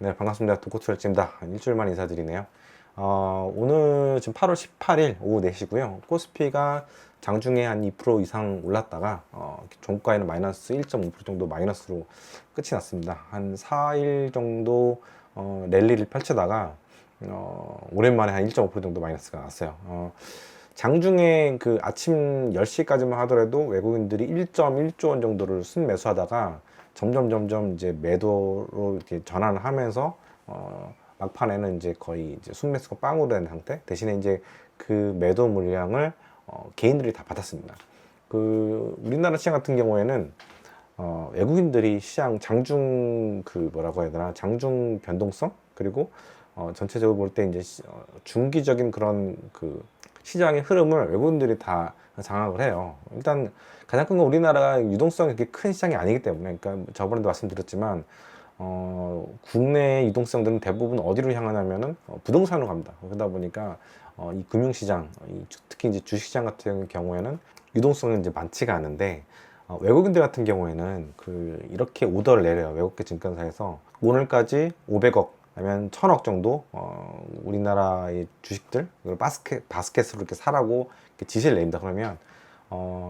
네, 반갑습니다. 도코투일지입니다. 일주일 만에 인사드리네요. 오늘 지금 8월 18일 오후 4시고요. 코스피가 장중에 한 2% 이상 올랐다가 종가에는 마이너스 1.5% 정도 마이너스로 끝이 났습니다. 한 4일 정도 랠리를 펼치다가 오랜만에 한 1.5% 정도 마이너스가 났어요. 장중에 그 아침 10시까지만 하더라도 외국인들이 1.1조 원 정도를 순매수하다가 점점 이제 매도로 이렇게 전환을 하면서 막판에는 이제 거의 이제 순매수가 빵으로 된 상태. 대신에 이제 그 매도 물량을 개인들이 다 받았습니다. 그 우리나라 시장 같은 경우에는 외국인들이 시장 장중 그 뭐라고 해야 되나 장중 변동성 그리고 전체적으로 볼 때 이제 중기적인 그런 그 시장의 흐름을 외국인들이 다 장악을 해요. 일단 가장 큰 건 우리나라가 유동성이 그렇게 큰 시장이 아니기 때문에, 그러니까 저번에도 말씀드렸지만 국내 유동성들은 대부분 어디로 향하냐면은 부동산으로 갑니다. 그러다 보니까 이 금융시장, 특히 이제 주식시장 같은 경우에는 유동성이 이제 많지가 않은데 외국인들 같은 경우에는 이렇게 오더를 내려요. 외국계 증권사에서 오늘까지 500억 아니면 1000억 정도 우리나라의 주식들 바스켓으로 이렇게 사라고 이렇게 지시를 냅니다. 그러면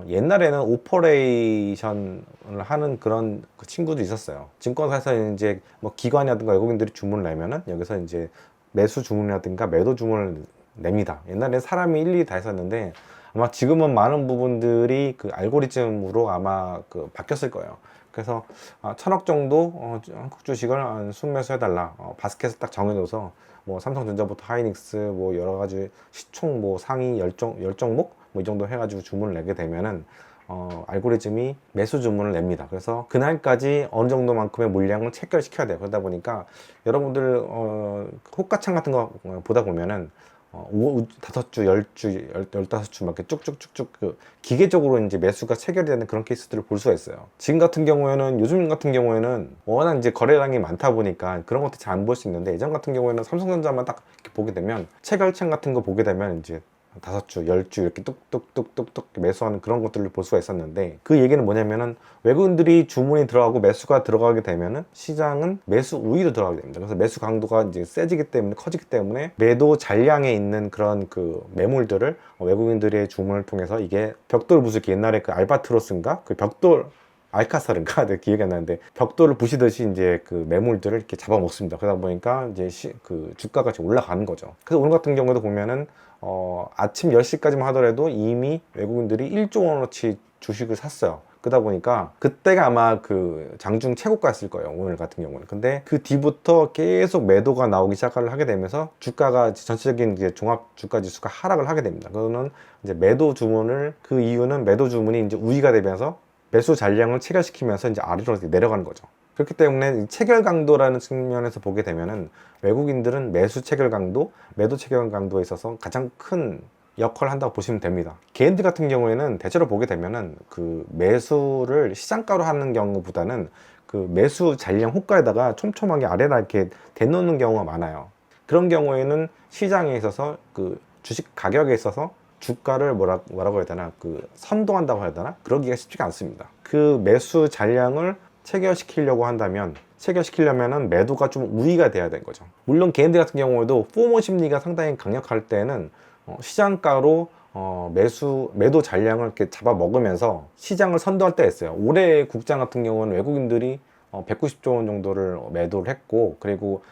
옛날에는 오퍼레이션을 하는 그런 그 친구도 있었어요. 증권사에서 이제 뭐 기관이라든가 외국인들이 주문을 내면은 여기서 이제 매수 주문이라든가 매도 주문을 냅니다. 옛날에 사람이 일일이 다 했었는데 아마 지금은 많은 부분들이 그 알고리즘으로 아마 바뀌었을 거예요. 그래서 1000억 정도 한국 주식을 순매수 해달라. 바스켓을 딱 정해줘서 뭐 삼성전자부터 하이닉스 뭐 여러 가지 시총 뭐 상위 열 종목 뭐 이 정도 해가지고 주문을 내게 되면은 알고리즘이 매수 주문을 냅니다. 그래서 그날까지 어느 정도만큼의 물량을 체결시켜야 돼요. 그러다 보니까 여러분들 호가창 같은 거 보다 보면은 5주, 10주, 15주 막 이렇게 쭉쭉쭉쭉 기계적으로 이제 매수가 체결이 되는 그런 케이스들을 볼 수가 있어요. 지금 같은 경우에는, 요즘 같은 경우에는 워낙 이제 거래량이 많다 보니까 그런 것도 잘 안 볼 수 있는데, 예전 같은 경우에는 삼성전자만 딱 이렇게 보게 되면 체결창 같은 거 보게 되면 이제 5주, 10주 이렇게 뚝뚝뚝뚝뚝 매수하는 그런 것들을 볼 수가 있었는데, 그 얘기는 뭐냐면은 외국인들이 주문이 들어가고 매수가 들어가게 되면은 시장은 매수 우위로 들어가게 됩니다. 그래서 매수 강도가 이제 세지기 때문에, 커지기 때문에 매도 잔량에 있는 그런 그 매물들을 외국인들의 주문을 통해서, 이게 벽돌 부수기, 옛날에 그 알바트로스인가 그 벽돌 알카살인가 내 기억이 안 나는데 벽돌을 부시듯이 이제 그 매물들을 이렇게 잡아먹습니다. 그러다 보니까 이제 그 주가가 지금 올라가는 거죠. 그래서 오늘 같은 경우도 보면은 아침 10시까지만 하더라도 이미 외국인들이 1조 원어치 주식을 샀어요. 그러다 보니까 그때가 아마 그 장중 최고가였을 거예요, 오늘 같은 경우는. 근데 그 뒤부터 계속 매도가 나오기 시작을 하게 되면서 주가가, 전체적인 이제 종합 주가 지수가 하락을 하게 됩니다. 그거는 이제 매도 주문을, 그 이유는 매도 주문이 이제 우위가 되면서 매수 잔량을 체결시키면서 이제 아래로 내려가는 거죠. 그렇기 때문에 체결 강도라는 측면에서 보게 되면은 외국인들은 매수 체결 강도, 매도 체결 강도에 있어서 가장 큰 역할을 한다고 보시면 됩니다. 개인들 같은 경우에는 대체로 보게 되면은 그 매수를 시장가로 하는 경우보다는 그 매수 잔량 호가에다가 촘촘하게 아래라 이렇게 대놓는 경우가 많아요. 그런 경우에는 시장에 있어서 그 주식 가격에 있어서 주가를 뭐라고 해야 되나, 선동한다고 해야 되나, 그러기가 쉽지가 않습니다. 그 매수 잔량을 체결시키려면은 매도가 좀 우위가 돼야 되는 거죠. 물론 개인들 같은 경우에도 포모 심리가 상당히 강력할 때는 시장가로 매도 잔량을 이렇게 잡아먹으면서 시장을 선도할 때가 있어요. 올해 국장 같은 경우는 외국인들이 190조 원 정도를 매도를 했고, 그리고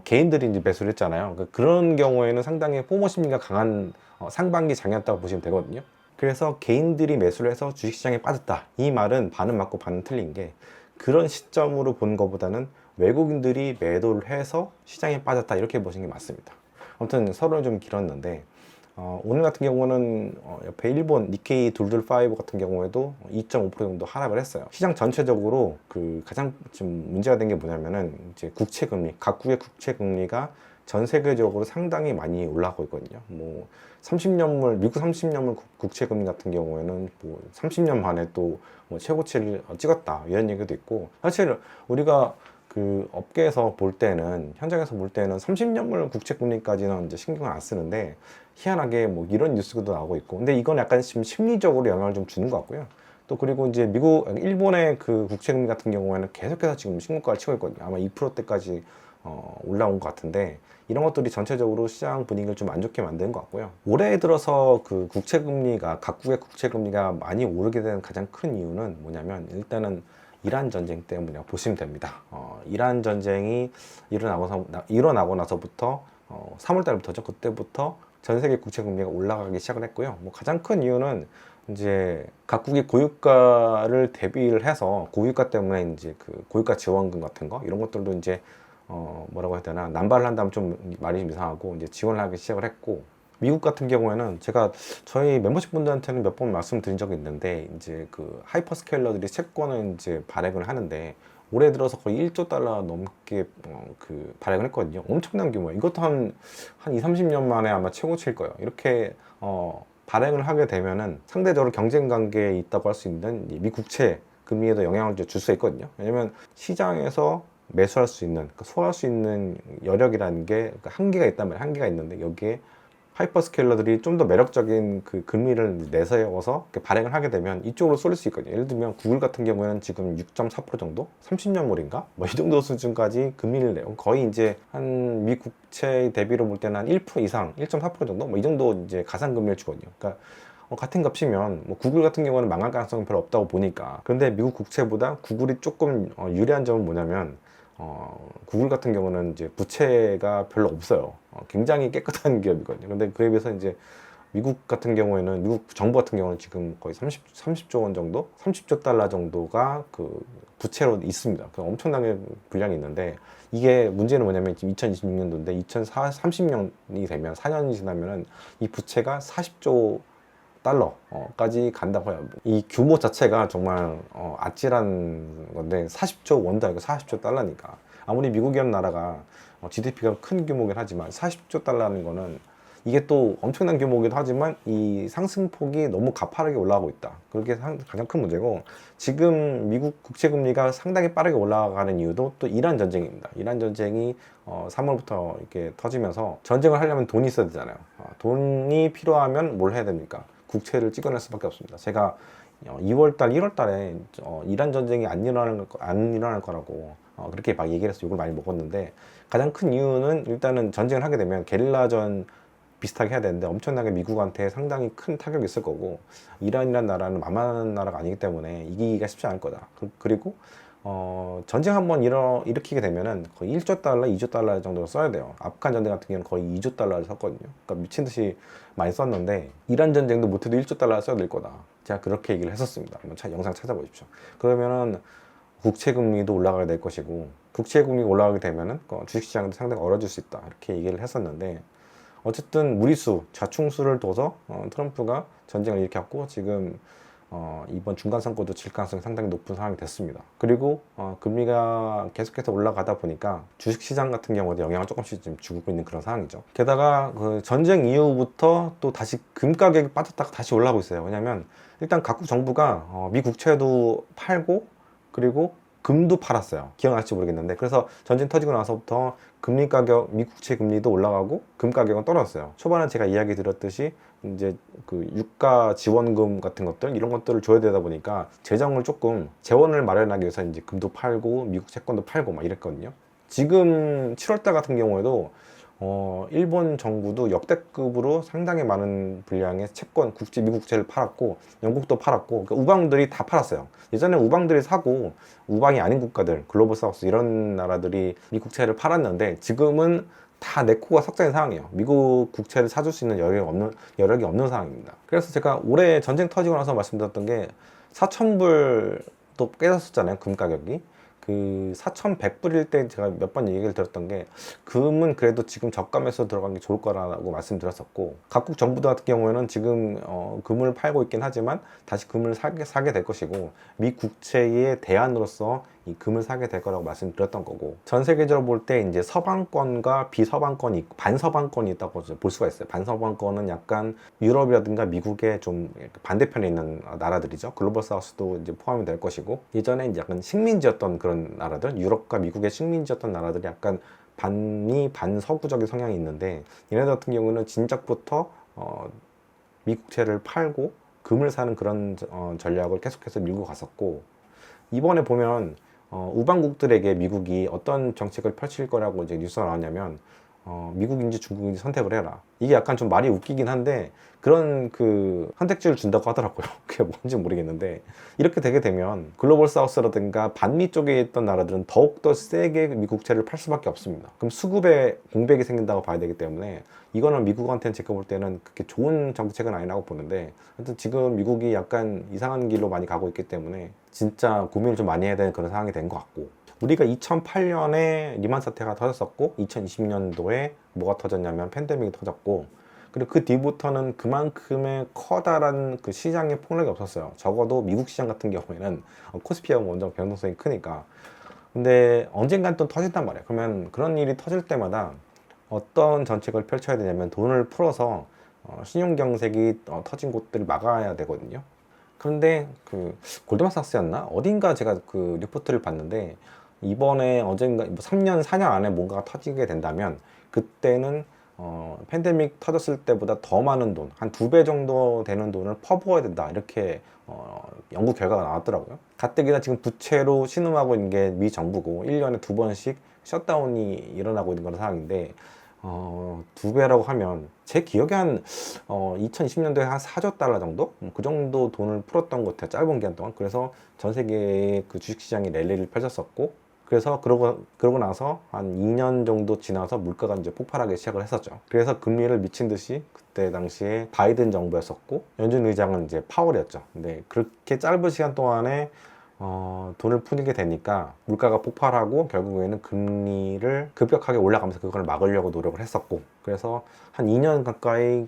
개인들이 이제 매수를 했잖아요. 그런 경우에는 상당히 포모 심리가 강한 상반기 장이었다고 보시면 되거든요. 그래서 개인들이 매수를 해서 주식시장에 빠졌다, 이 말은 반은 맞고 반은 틀린 게, 그런 시점으로 본 것보다는 외국인들이 매도를 해서 시장에 빠졌다, 이렇게 보시는 게 맞습니다. 아무튼 서론이 좀 길었는데, 오늘 같은 경우는 옆에 일본 니케이 둘둘5 같은 경우에도 2.5% 정도 하락을 했어요. 시장 전체적으로 가장 지금 문제가 된 게 뭐냐면은 이제 국채금리, 각국의 국채금리가 전 세계적으로 상당히 많이 올라가고 있거든요. 뭐 30년물, 미국 30년물 국채금리 같은 경우에는 뭐 30년 만에 또뭐 최고치를 찍었다, 이런 얘기도 있고, 사실 우리가 그 업계에서 볼 때는, 현장에서 볼 때는 30년물 국채금리까지는 이제 신경을 안 쓰는데, 희한하게 뭐 이런 뉴스도 나오고 있고, 근데 이건 약간 지금 심리적으로 영향을 좀 주는 것 같고요. 또 그리고 이제 일본의 그 국채금리 같은 경우에는 계속해서 지금 신고가를 치고 있거든요. 아마 2%대까지 올라온 것 같은데, 이런 것들이 전체적으로 시장 분위기를 좀 안 좋게 만드는 것 같고요. 올해 들어서 그 국채금리가, 각국의 국채금리가 많이 오르게 된 가장 큰 이유는 뭐냐면, 일단은 이란 전쟁 때문이라고 보시면 됩니다. 이란 전쟁이 일어나고 나서부터 3월 달부터죠. 그때부터 전 세계 국채 금리가 올라가기 시작을 했고요. 뭐 가장 큰 이유는 이제 각국이 고유가를 대비를 해서, 고유가 때문에 이제 그 고유가 지원금 같은 거, 이런 것들도 이제 뭐라고 해야 되나, 남발을 한다면 좀 말이 좀 이상하고, 이제 지원을 하기 시작을 했고, 미국 같은 경우에는 제가 저희 멤버십 분들한테는 몇 번 말씀드린 적이 있는데, 이제 그 하이퍼스케일러들이 채권을 이제 발행을 하는데, 올해 들어서 거의 1조 달러 넘게 그 발행을 했거든요. 엄청난 규모예요. 이것도 한 2, 30년 만에 아마 최고치일 거예요. 이렇게 발행을 하게 되면은 상대적으로 경쟁 관계에 있다고 할 수 있는 이 미국채 금리에도 영향을 줄 수 있거든요. 왜냐면 시장에서 매수할 수 있는, 소화할 수 있는 여력이라는 게 한계가 있단 말이에요. 한계가 있는데, 여기에 하이퍼스케일러들이 좀 더 매력적인 그 금리를 내세워서 발행을 하게 되면 이쪽으로 쏠릴 수 있거든요. 예를 들면 구글 같은 경우에는 지금 6.4% 정도? 30년물인가? 뭐 이 정도 수준까지 금리를 내요. 거의 이제 한 미국채 대비로 볼 때는 한 1% 이상, 1.4% 정도? 뭐 이 정도 이제 가상금리를 주거든요. 그러니까 같은 값이면 뭐 구글 같은 경우는 망할 가능성은 별로 없다고 보니까. 그런데 미국 국채보다 구글이 조금 유리한 점은 뭐냐면, 구글 같은 경우는 이제 부채가 별로 없어요. 굉장히 깨끗한 기업이거든요. 근데 그에 비해서 이제 미국 같은 경우에는, 미국 정부 같은 경우는 지금 거의 30조 원 정도? 30조 달러 정도가 그 부채로 있습니다. 엄청나게 분량이 있는데, 이게 문제는 뭐냐면 지금 2026년도인데 2030년이 되면, 4년이 지나면은 이 부채가 40조 달러까지 간다고 해요. 이 규모 자체가 정말 아찔한 건데, 40조 원도 아니고 40조 달러니까, 아무리 미국이라는 나라가 GDP가 큰 규모긴 하지만 40조 달러라는 거는, 이게 또 엄청난 규모이기도 하지만 이 상승폭이 너무 가파르게 올라가고 있다. 그게 가장 큰 문제고, 지금 미국 국채 금리가 상당히 빠르게 올라가는 이유도 또 이란 전쟁입니다. 이란 전쟁이 3월부터 이렇게 터지면서, 전쟁을 하려면 돈이 있어야 되잖아요. 돈이 필요하면 뭘 해야 됩니까? 국채를 찍어낼 수밖에 없습니다. 제가 2월달, 1월달에 이란 전쟁이 안 일어날 거라고 그렇게 막 얘기를 해서 욕을 많이 먹었는데, 가장 큰 이유는 일단은 전쟁을 하게 되면 게릴라전 비슷하게 해야 되는데 엄청나게 미국한테 상당히 큰 타격이 있을 거고, 이란이라는 나라는 만만한 나라가 아니기 때문에 이기기가 쉽지 않을 거다. 그리고 전쟁 한번 일으키게 되면은 거의 1조 달러, 2조 달러 정도로 써야 돼요. 아프간 전쟁 같은 경우는 거의 2조 달러를 썼거든요. 그러니까 미친 듯이 많이 썼는데, 이란 전쟁도 못해도 1조 달러를 써야 될 거다. 제가 그렇게 얘기를 했었습니다. 한번 영상 찾아보십시오. 그러면은 국채금리도 올라가게 될 것이고, 국채금리가 올라가게 되면은 주식시장도 상당히 얼어질 수 있다. 이렇게 얘기를 했었는데, 어쨌든 무리수, 자충수를 둬서 트럼프가 전쟁을 일으켰고, 지금 이번 중간 선거도 질 가능성이 상당히 높은 상황이 됐습니다. 그리고 금리가 계속해서 올라가다 보니까 주식시장 같은 경우도 영향을 조금씩 좀 주고 있는 그런 상황이죠. 게다가 그 전쟁 이후부터 또 다시 금 가격이 빠졌다가 다시 올라가고 있어요. 왜냐면 일단 각국 정부가 미국채도 팔고, 그리고 금도 팔았어요. 기억나실지 모르겠는데, 그래서 전쟁 터지고 나서부터 금리 가격, 미국채 금리도 올라가고 금 가격은 떨어졌어요. 초반에 제가 이야기 드렸듯이 이제 그 유가 지원금 같은 것들, 이런 것들을 줘야 되다 보니까 재정을 조금, 재원을 마련하기 위해서 이제 금도 팔고 미국 채권도 팔고 막 이랬거든요. 지금 7월달 같은 경우에도 일본 정부도 역대급으로 상당히 많은 분량의 채권, 미국채를 팔았고, 영국도 팔았고, 그러니까 우방들이 다 팔았어요. 예전에 우방들이 사고, 우방이 아닌 국가들, 글로벌 사우스 이런 나라들이 미국채를 팔았는데, 지금은 다 내 코가 석자인 상황이에요. 미국 국채를 사줄 수 있는 여력이 없는 상황입니다. 그래서 제가 올해 전쟁 터지고 나서 말씀드렸던 게, 4,000불도 깨졌었잖아요, 금 가격이. 그 4,100불일 때 제가 몇 번 얘기를 들었던 게, 금은 그래도 지금 저가에서 들어간 게 좋을 거라고 말씀드렸었고, 각국 정부들 같은 경우에는 지금 금을 팔고 있긴 하지만 다시 금을 사게 될 것이고, 미 국채의 대안으로서 이 금을 사게 될 거라고 말씀드렸던 거고, 전 세계적으로 볼 때 이제 서방권과 비서방권이 있고, 반서방권이 있다고 볼 수가 있어요. 반서방권은 약간 유럽이라든가 미국의 좀 반대편에 있는 나라들이죠. 글로벌 사우스도 이제 포함이 될 것이고, 예전에 이제 약간 식민지였던 그런 나라들, 유럽과 미국의 식민지였던 나라들이 약간 반서구적인 성향이 있는데, 얘네들 같은 경우는 진작부터 미국채를 팔고 금을 사는 그런 전략을 계속해서 밀고 갔었고, 이번에 보면 우방국들에게 미국이 어떤 정책을 펼칠 거라고 이제 뉴스가 나왔냐면 미국인지 중국인지 선택을 해라. 이게 약간 좀 말이 웃기긴 한데 그런 그 선택지를 준다고 하더라고요. 그게 뭔지 모르겠는데 이렇게 되게 되면 글로벌 사우스라든가 반미 쪽에 있던 나라들은 더욱더 세게 미국 국채를 팔 수밖에 없습니다. 그럼 수급에 공백이 생긴다고 봐야 되기 때문에 이거는 미국한테는 제가 볼 때는 그렇게 좋은 정책은 아니라고 보는데 하여튼 지금 미국이 약간 이상한 길로 많이 가고 있기 때문에 진짜 고민을 좀 많이 해야 되는 그런 상황이 된 것 같고, 우리가 2008년에 리만 사태가 터졌었고 2020년도에 뭐가 터졌냐면 팬데믹이 터졌고, 그리고 그 뒤부터는 그만큼의 커다란 그 시장의 폭락이 없었어요. 적어도 미국 시장 같은 경우에는 코스피하고 먼저 변동성이 크니까. 근데 언젠간 또 터진단 말이에요. 그러면 그런 일이 터질 때마다 어떤 정책을 펼쳐야 되냐면 돈을 풀어서 신용경색이 터진 곳들을 막아야 되거든요. 그런데 그 골드만삭스였나? 어딘가 제가 그 리포트를 봤는데 이번에 어젠가 3년, 4년 안에 뭔가가 터지게 된다면 그때는 팬데믹 터졌을 때보다 더 많은 돈, 한 2배 정도 되는 돈을 퍼부어야 된다. 이렇게 연구 결과가 나왔더라고요. 가뜩이나 지금 부채로 신음하고 있는 게 미 정부고 1년에 2번씩 셧다운이 일어나고 있는 그런 상황인데 2배라고 하면 제 기억에 한 2020년도에 한 4조 달러 정도? 그 정도 돈을 풀었던 것 같아요. 짧은 기간 동안. 그래서 전 세계의 그 주식시장이 랠리를 펼쳤었고, 그래서 그러고 나서 한 2년 정도 지나서 물가가 이제 폭발하기 시작을 했었죠. 그래서 금리를 미친 듯이 그때 당시에 바이든 정부였었고 연준 의장은 이제 파월이었죠. 근데 그렇게 짧은 시간 동안에 돈을 푸게 되니까 물가가 폭발하고 결국에는 금리를 급격하게 올라가면서 그걸 막으려고 노력을 했었고, 그래서 한 2년 가까이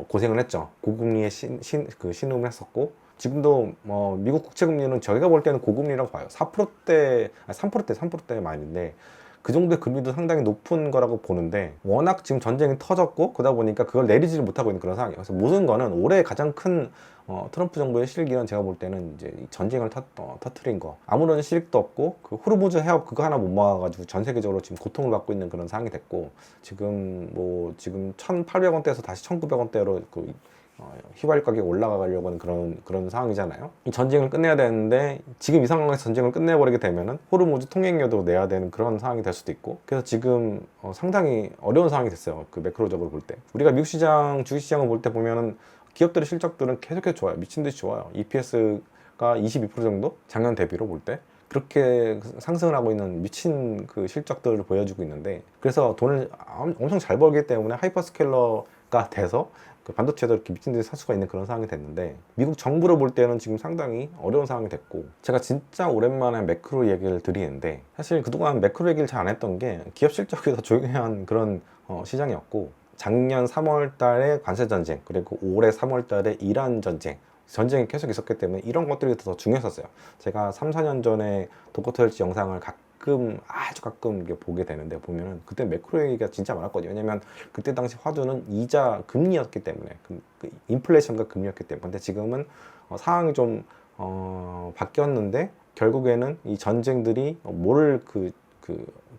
고생을 했죠. 고금리에 신음을 했었고, 지금도 미국 국채 금리는 저희가 볼 때는 고금리라고 봐요. 4%대, 아니 3%대 말인데 그 정도의 금리도 상당히 높은 거라고 보는데, 워낙 지금 전쟁이 터졌고 그러다 보니까 그걸 내리지를 못하고 있는 그런 상황이에요. 그래서 모든 거는 올해 가장 큰 트럼프 정부의 실기는 제가 볼 때는 이제 전쟁을 터트린 거, 아무런 실익도 없고 그 호르무즈 해협 그거 하나 못 막아가지고 전 세계적으로 지금 고통을 받고 있는 그런 상황이 됐고, 지금 1,800원대에서 다시 1,900원대로 그 휘발유 가격이 올라가려고 하는 그런 상황이잖아요. 이 전쟁을 끝내야 되는데 지금 이 상황에서 전쟁을 끝내버리게 되면은 호르무즈 통행료도 내야 되는 그런 상황이 될 수도 있고, 그래서 지금 상당히 어려운 상황이 됐어요. 그 매크로적으로 볼 때. 우리가 미국 시장, 주식시장을 볼 때 보면은 기업들의 실적들은 계속해서 좋아요. 미친 듯이 좋아요. EPS가 22% 정도? 작년 대비로 볼 때. 그렇게 상승을 하고 있는 미친 그 실적들을 보여주고 있는데, 그래서 돈을 엄청 잘 벌기 때문에 하이퍼스케일러가 돼서 그 반도체도 이렇게 미친 듯이 살 수가 있는 그런 상황이 됐는데, 미국 정부를 볼 때는 지금 상당히 어려운 상황이 됐고, 제가 진짜 오랜만에 매크로 얘기를 드리는데 사실 그동안 매크로 얘기를 잘 안 했던 게 기업 실적이 더 중요한 그런 시장이었고, 작년 3월 달에 관세 전쟁, 그리고 올해 3월 달에 이란 전쟁이 계속 있었기 때문에 이런 것들이 더 중요했었어요. 제가 3, 4년 전에 도커털치 영상을 아주 가끔 이렇게 보게 되는데, 보면은 그때 매크로 얘기가 진짜 많았거든요. 왜냐면 그때 당시 화두는 이자 금리였기 때문에, 그 인플레이션과 금리였기 때문에. 근데 지금은 상황이 좀 바뀌었는데 결국에는 이 전쟁들이 뭐를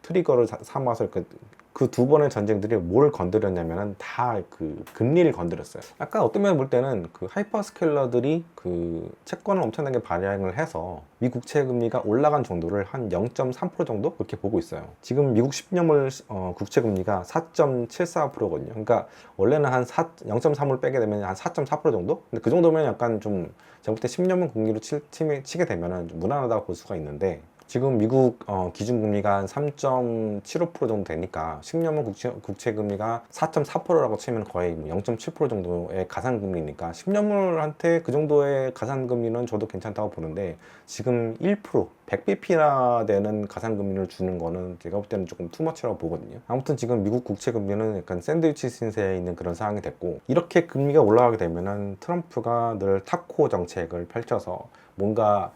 트리거를 삼아서 그 2번의 전쟁들이 뭘 건드렸냐면은 다 그 금리를 건드렸어요. 약간 어떤 면을 볼 때는 그 하이퍼스케일러들이 그 채권을 엄청나게 발행을 해서 미 국채 금리가 올라간 정도를 한 0.3% 정도 그렇게 보고 있어요. 지금 미국 10년물 국채 금리가 4.74%거든요. 그러니까 원래는 한 0.3을 빼게 되면 한 4.4% 정도? 근데 그 정도면 약간 좀 제가 볼 때 10년물 금리로 치게 되면은 좀 무난하다고 볼 수가 있는데, 지금 미국 기준금리가 한 3.75% 정도 되니까 10년물 국채금리가 4.4%라고 치면 거의 0.7% 정도의 가산금리니까 10년물한테 그 정도의 가산금리는 저도 괜찮다고 보는데, 지금 1%, 100bp나 되는 가산금리를 주는 거는 제가 볼 때는 조금 투머치라고 보거든요. 아무튼 지금 미국 국채금리는 약간 샌드위치 신세에 있는 그런 상황이 됐고, 이렇게 금리가 올라가게 되면은 트럼프가 늘 타코 정책을 펼쳐서 뭔가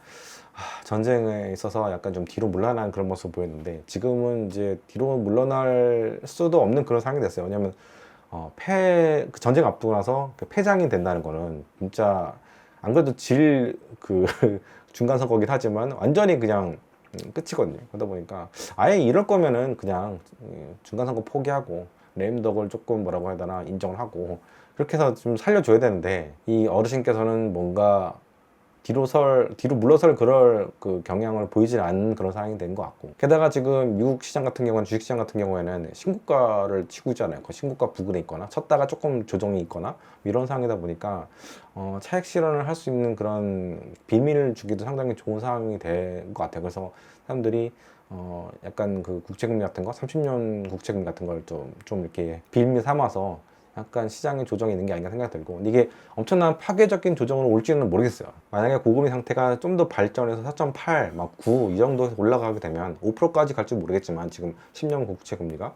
전쟁에 있어서 약간 좀 뒤로 물러나는 그런 모습을 보였는데, 지금은 이제 뒤로 물러날 수도 없는 그런 상황이 됐어요. 왜냐면 그 전쟁 앞두고 나서 그 패장이 된다는 거는 진짜 안 그래도 중간 선거긴 하지만 완전히 그냥 끝이거든요. 그러다 보니까 아예 이럴 거면은 그냥 중간 선거 포기하고 레임덕을 조금 뭐라고 해야 되나 인정을 하고 그렇게 해서 좀 살려줘야 되는데, 이 어르신께서는 뭔가 뒤로 물러설 그럴 그 경향을 보이지 않는 그런 상황이 된 것 같고, 게다가 지금 미국 시장 같은 경우는, 주식시장 같은 경우에는 신고가를 치고 있잖아요. 그 신고가 부근에 있거나 쳤다가 조금 조정이 있거나 이런 상황이다 보니까 차익 실현을 할 수 있는 그런 비밀을 주기도 상당히 좋은 상황이 된 것 같아요. 그래서 사람들이 약간 그 국채금리 같은 거, 30년 국채금리 같은 걸 좀 이렇게 빌미 삼아서 약간 시장에 조정이 있는 게 아닌가 생각이 들고, 근데 이게 엄청난 파괴적인 조정으로 올지는 모르겠어요. 만약에 고금리 상태가 좀 더 발전해서 4.8, 막 9 이 정도에서 올라가게 되면 5%까지 갈지 모르겠지만, 지금 10년 국채 금리가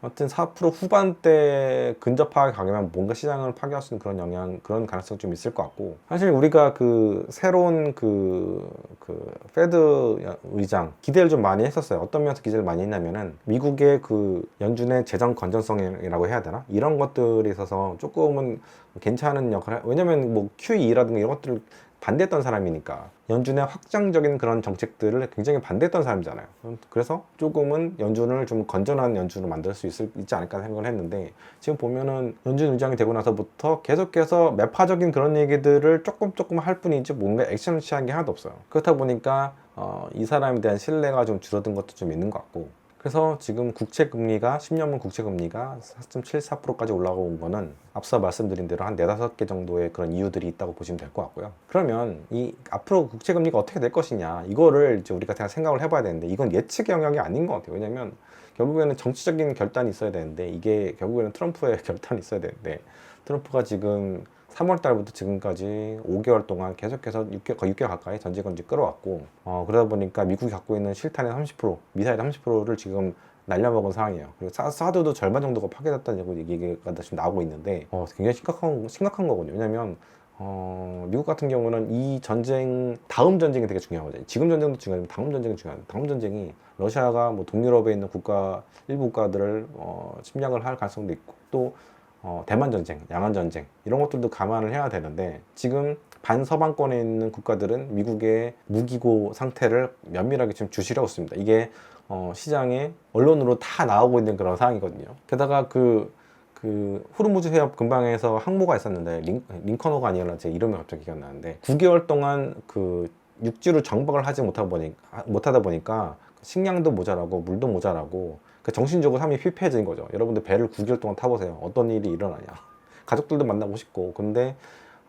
아무튼 4% 후반대 근접하게 가면 뭔가 시장을 파괴할 수 있는 그런 그런 가능성이 좀 있을 것 같고, 사실 우리가 그 새로운 그 페드 의장 기대를 좀 많이 했었어요. 어떤 면에서 기대를 많이 했냐면은, 미국의 그 연준의 재정 건전성이라고 해야 되나? 이런 것들에 있어서 조금은 괜찮은 역할을, 왜냐면 뭐 QE라든가 이런 것들을 반대했던 사람이니까, 연준의 확장적인 그런 정책들을 굉장히 반대했던 사람이잖아요. 그래서 조금은 연준을 좀 건전한 연준으로 만들 수 있지 않을까 생각을 했는데, 지금 보면은 연준 의장이 되고 나서부터 계속해서 매파적인 그런 얘기들을 조금 할 뿐이지 뭔가 액션을 취한 게 하나도 없어요. 그렇다 보니까 이 사람에 대한 신뢰가 좀 줄어든 것도 좀 있는 것 같고, 그래서 지금 국채금리가 10년물 국채금리가 4.74%까지 올라온 거는 앞서 말씀드린 대로 한 4-5개 정도의 그런 이유들이 있다고 보시면 될 것 같고요. 그러면 이 앞으로 국채금리가 어떻게 될 것이냐, 이거를 이제 우리가 생각을 해봐야 되는데, 이건 예측의 영역이 아닌 것 같아요. 왜냐면 결국에는 정치적인 결단이 있어야 되는데, 이게 결국에는 트럼프의 결단이 있어야 되는데, 트럼프가 지금 3월 달부터 지금까지 5개월 동안 계속해서 거의 6개월 가까이 전지건지 끌어왔고, 그러다 보니까 미국이 갖고 있는 실탄의 30%, 미사일 30%를 지금 날려먹은 상황이에요. 그리고 사드도 절반 정도가 파괴됐다는 얘기가 지금 나오고 있는데, 굉장히 심각한 거거든요. 왜냐면 미국 같은 경우는 이 전쟁, 다음 전쟁이 되게 중요하거든요. 지금 전쟁도 중요하지만 다음 전쟁이 중요해요. 다음 전쟁이 러시아가 뭐 동유럽에 있는 일부 국가들을 침략을 할 가능성도 있고, 또 대만 전쟁, 양안 전쟁 이런 것들도 감안을 해야 되는데, 지금 반서방권에 있는 국가들은 미국의 무기고 상태를 면밀하게 지금 주시하고 있습니다. 이게 시장에 언론으로 다 나오고 있는 그런 상황이거든요. 게다가 그 호르무즈 해협 근방에서 항모가 있었는데, 링컨호가 아니라 제 이름이 갑자기 기억나는데, 9개월 동안 그 육지로 정박을 하지 못하다 보니까 식량도 모자라고 물도 모자라고 정신적으로 삶이 피폐해진 거죠. 여러분들 배를 9개월 동안 타보세요. 어떤 일이 일어나냐. 가족들도 만나고 싶고, 근데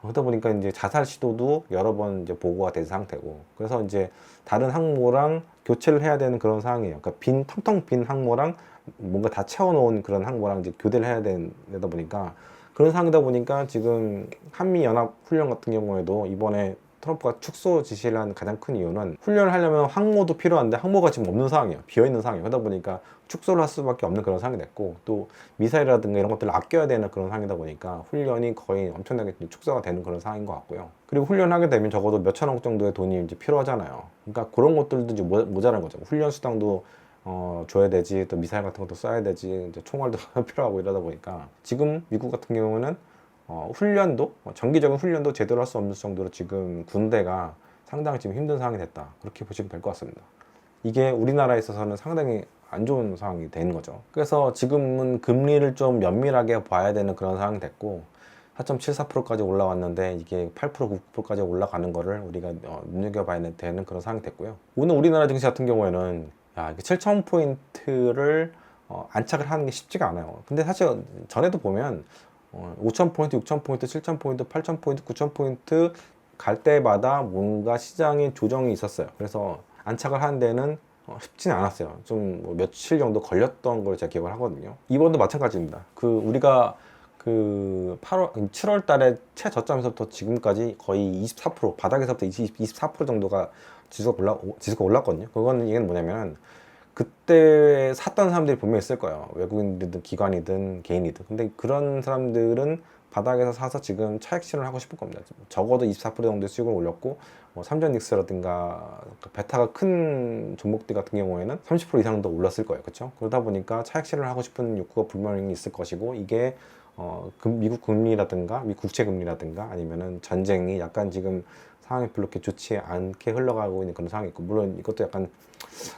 그러다 보니까 이제 자살 시도도 여러 번 이제 보고가 된 상태고, 그래서 이제 다른 항모랑 교체를 해야 되는 그런 상황이에요. 그러니까 텅텅 빈 항모랑 뭔가 다 채워놓은 그런 항모랑 이제 교대를 해야 되다 보니까, 그런 상황이다 보니까 지금 한미 연합 훈련 같은 경우에도 이번에 트럼프가 축소 지시를 한 가장 큰 이유는, 훈련을 하려면 항모도 필요한데 항모가 지금 없는 상황이에요. 비어있는 상황이에요. 그러다 보니까 축소를 할 수밖에 없는 그런 상황이 됐고, 또 미사일이라든가 이런 것들을 아껴야 되는 그런 상황이다 보니까 훈련이 거의 엄청나게 축소가 되는 그런 상황인 것 같고요. 그리고 훈련하게 되면 적어도 몇천억 정도의 돈이 이제 필요하잖아요. 그러니까 그런 것들도 이제 모자란 거죠. 훈련 수당도 줘야 되지, 또 미사일 같은 것도 쏴야 되지, 이제 총알도 필요하고 이러다 보니까, 지금 미국 같은 경우는 훈련도, 정기적인 훈련도 제대로 할 수 없는 정도로 지금 군대가 상당히 지금 힘든 상황이 됐다, 그렇게 보시면 될 것 같습니다. 이게 우리나라에 있어서는 상당히 안 좋은 상황이 된 거죠. 그래서 지금은 금리를 좀 면밀하게 봐야 되는 그런 상황이 됐고, 4.74%까지 올라왔는데 이게 8%, 9%까지 올라가는 거를 우리가 눈여겨봐야 되는 그런 상황이 됐고요. 오늘 우리나라 증시 같은 경우에는 7,000포인트를 안착을 하는 게 쉽지가 않아요. 근데 사실 전에도 보면 5,000포인트, 6,000포인트, 7,000포인트, 8,000포인트, 9,000포인트 갈 때마다 뭔가 시장의 조정이 있었어요. 그래서 안착을 하는 데는 쉽지는 않았어요. 좀뭐 며칠 정도 걸렸던 걸 제가 기억을 하거든요. 이번도 마찬가지입니다. 우리가 7월 달에 최저점에서부터 지금까지 거의 24%, 바닥에서부터 24% 정도가 지수가 올랐거든요. 그거는 이게 뭐냐면, 그때 샀던 사람들이 분명히 있을 거예요. 외국인이든 기관이든 개인이든. 근데 그런 사람들은 바닥에서 사서 지금 차익 실현을 하고 싶을 겁니다. 적어도 24% 정도의 수익을 올렸고, 뭐 삼전닉스라든가 베타가 큰 종목들 같은 경우에는 30% 이상 더 올랐을 거예요. 그렇죠? 그러다 보니까 차익 실현을 하고 싶은 욕구가 분명히 있을 것이고, 이게 미국 금리라든가 미국 국채 금리라든가 아니면은 전쟁이 약간 지금 상황이 별로 이렇게 좋지 않게 흘러가고 있는 그런 상황이 있고, 물론 이것도 약간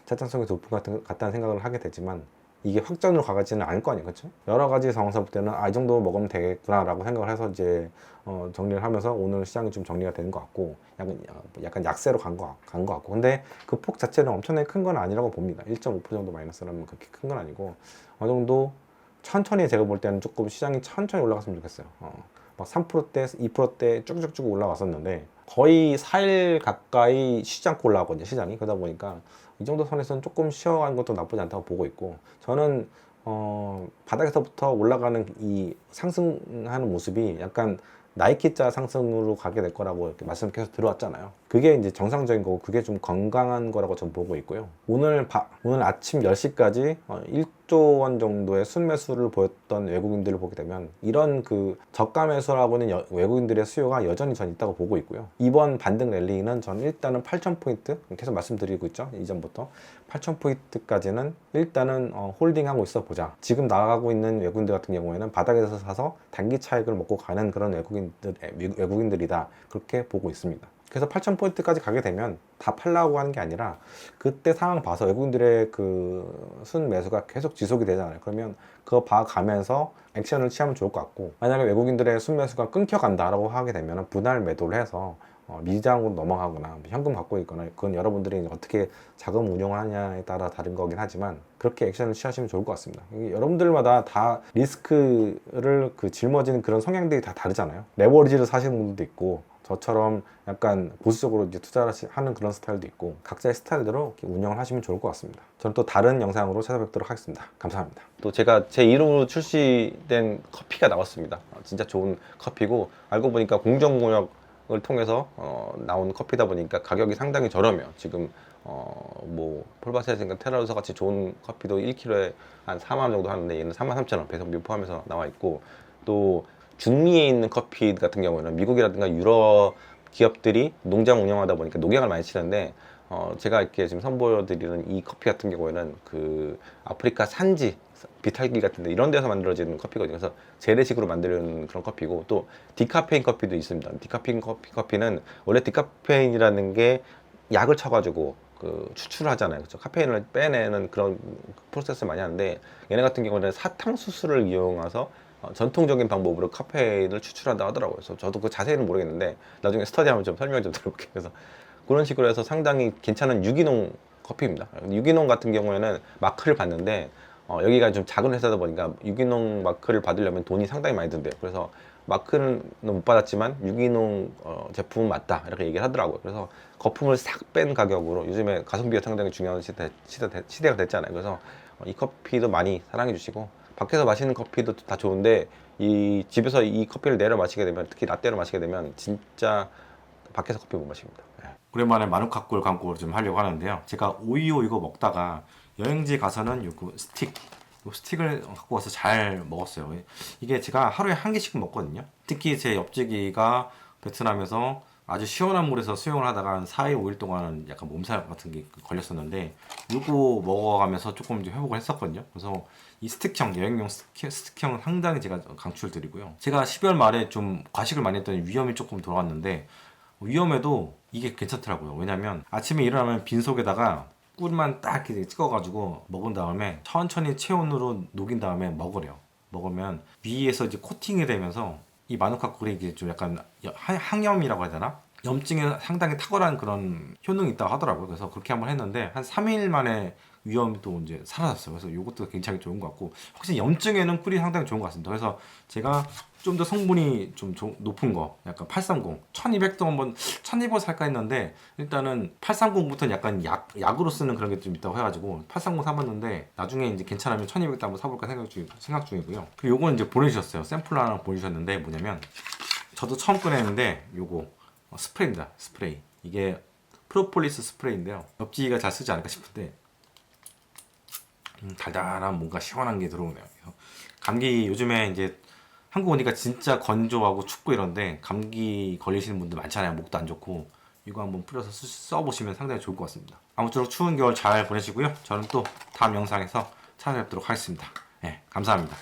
차단성이 높은 것 같다는 생각을 하게 되지만, 이게 확전으로 가지는 않을 거 아니에요, 그렇죠? 여러 가지 상황에서 볼 때는 이 정도 먹으면 되겠구나라고 생각을 해서 이제 정리를 하면서 오늘 시장이 좀 정리가 되는 것 같고 약간 약세로 간 것 같고 근데 그 폭 자체는 엄청나게 큰 건 아니라고 봅니다. 1.5% 정도 마이너스라면 그렇게 큰 건 아니고 어느 정도 천천히 제가 볼 때는 조금 시장이 천천히 올라갔으면 좋겠어요. 막 3%대, 2%대 쭉쭉쭉 올라갔었는데 거의 4일 가까이 쉬지 않고 올라왔거든요, 시장이. 그러다 보니까 이 정도 선에서는 조금 쉬어가는 것도 나쁘지 않다고 보고 있고 저는 바닥에서부터 올라가는 이 상승하는 모습이 약간 나이키자 상승으로 가게 될 거라고 이렇게 말씀을 계속 들어왔잖아요. 그게 이제 정상적인 거고 그게 좀 건강한 거라고 저는 보고 있고요. 오늘 아침 10시까지 1조 원 정도의 순매수를 보였던 외국인들을 보게 되면 이런 그 저가 매수라고는 외국인들의 수요가 여전히 전 있다고 보고 있고요. 이번 반등 랠리는 전 일단은 8,000포인트 계속 말씀드리고 있죠. 이전부터 8,000포인트까지는 일단은 홀딩하고 있어 보자. 지금 나가고 있는 외국인들 같은 경우에는 바닥에서 사서 단기 차익을 먹고 가는 그런 외국인들이다. 그렇게 보고 있습니다. 그래서 8,000포인트까지 가게 되면 다 팔라고 하는 게 아니라 그때 상황 봐서 외국인들의 그 순매수가 계속 지속이 되잖아요. 그러면 그거 봐가면서 액션을 취하면 좋을 것 같고 만약에 외국인들의 순매수가 끊겨간다라고 하게 되면 분할 매도를 해서 미장으로 넘어가거나 현금 갖고 있거나 그건 여러분들이 어떻게 자금 운용을 하냐에 따라 다른 거긴 하지만 그렇게 액션을 취하시면 좋을 것 같습니다. 여러분들마다 다 리스크를 짊어지는 그런 성향들이 다 다르잖아요. 레버리지를 사시는 분들도 있고 저처럼 약간 보수적으로 이제 투자를 하는 그런 스타일도 있고 각자의 스타일대로 이렇게 운영을 하시면 좋을 것 같습니다. 저는 또 다른 영상으로 찾아뵙도록 하겠습니다. 감사합니다. 또 제가 제 이름으로 출시된 커피가 나왔습니다. 진짜 좋은 커피고 알고 보니까 공정무역을 통해서 나온 커피다 보니까 가격이 상당히 저렴해요. 지금 뭐 폴바세인가 테라로사 같이 좋은 커피도 1kg에 한 4만 원 정도 하는데 얘는 43,000원 배송비 포함해서 나와 있고 또 중미에 있는 커피 같은 경우에는 미국이라든가 유럽 기업들이 농장 운영하다 보니까 농약을 많이 치는데 제가 이렇게 지금 선보여드리는 이 커피 같은 경우에는 그 아프리카 산지 비탈길 같은데 이런 데서 만들어지는 커피거든요. 그래서 재래식으로 만드는 그런 커피고 또 디카페인 커피도 있습니다. 디카페인 커피는 원래 디카페인이라는 게 약을 쳐가지고 그 추출을 하잖아요. 그렇죠? 카페인을 빼내는 그런 프로세스를 많이 하는데 얘네 같은 경우는 사탕수수를 이용해서 전통적인 방법으로 카페인을 추출한다 하더라고요. 그래서 저도 그 자세히는 모르겠는데 나중에 스터디하면 좀 설명 좀 들어볼게요. 그래서 그런 식으로 해서 상당히 괜찮은 유기농 커피입니다. 유기농 같은 경우에는 마크를 받는데 여기가 좀 작은 회사다 보니까 유기농 마크를 받으려면 돈이 상당히 많이 든대요. 그래서 마크는 못 받았지만 유기농 제품은 맞다 이렇게 얘기를 하더라고요. 그래서 거품을 싹 뺀 가격으로 요즘에 가성비가 상당히 중요한 시대가 됐잖아요. 그래서 이 커피도 많이 사랑해 주시고 밖에서 마시는 커피도 다 좋은데 이 집에서 이 커피를 내려 마시게 되면 특히 라떼로 마시게 되면 진짜 밖에서 커피 못 마십니다. 오랜만에 마누카꿀 광고를 좀 하려고 하는데요. 제가 오이오 이거 먹다가 여행지 가서는 요 스틱을 갖고 와서 잘 먹었어요. 이게 제가 하루에 한 개씩 먹거든요. 특히 제 옆집이가 베트남에서 아주 시원한 물에서 수영을 하다가 한 4일, 5일 동안은 약간 몸살 같은 게 걸렸었는데 이거 먹어가면서 조금 이제 회복을 했었거든요. 그래서 이 스틱형, 여행용 스틱형은 상당히 제가 강추드리고요. 제가 12월 말에 좀 과식을 많이 했더니 위염이 조금 돌아왔는데 위험해도 이게 괜찮더라고요. 왜냐면 아침에 일어나면 빈속에다가 꿀만 딱 이렇게 찍어가지고 먹은 다음에 천천히 체온으로 녹인 다음에 먹으래요. 먹으면 위에서 이제 코팅이 되면서 이 마누카 꿀이 이게 좀 약간 항염이라고 해야 되나? 염증에 상당히 탁월한 그런 효능이 있다고 하더라고요. 그래서 그렇게 한번 했는데 한 3일 만에 위험이 또 이제 사라졌어요. 그래서 이것도 굉장히 좋은 것 같고 확실히 염증에는 꿀이 상당히 좋은 것 같습니다. 그래서 제가 좀 더 성분이 좀 높은 거 약간 830, 1200도 한번 1200 살까 했는데 일단은 830부터는 약간 약으로 쓰는 그런 게 좀 있다고 해가지고 830 사봤는데 나중에 이제 괜찮으면 1200도 한번 사볼까 생각 중이고요. 그리고 요건 이제 보내주셨어요. 샘플 하나 보내주셨는데 뭐냐면 저도 처음 꺼냈는데 요거 스프레이입니다. 스프레이. 이게 프로폴리스 스프레이인데요. 엽지가 잘 쓰지 않을까 싶은데 달달한 뭔가 시원한 게 들어오네요. 감기 요즘에 이제 한국 오니까 진짜 건조하고 춥고 이런데 감기 걸리시는 분들 많잖아요. 목도 안 좋고 이거 한번 뿌려서 써보시면 상당히 좋을 것 같습니다. 아무쪼록 추운 겨울 잘 보내시고요. 저는 또 다음 영상에서 찾아뵙도록 하겠습니다. 네, 감사합니다.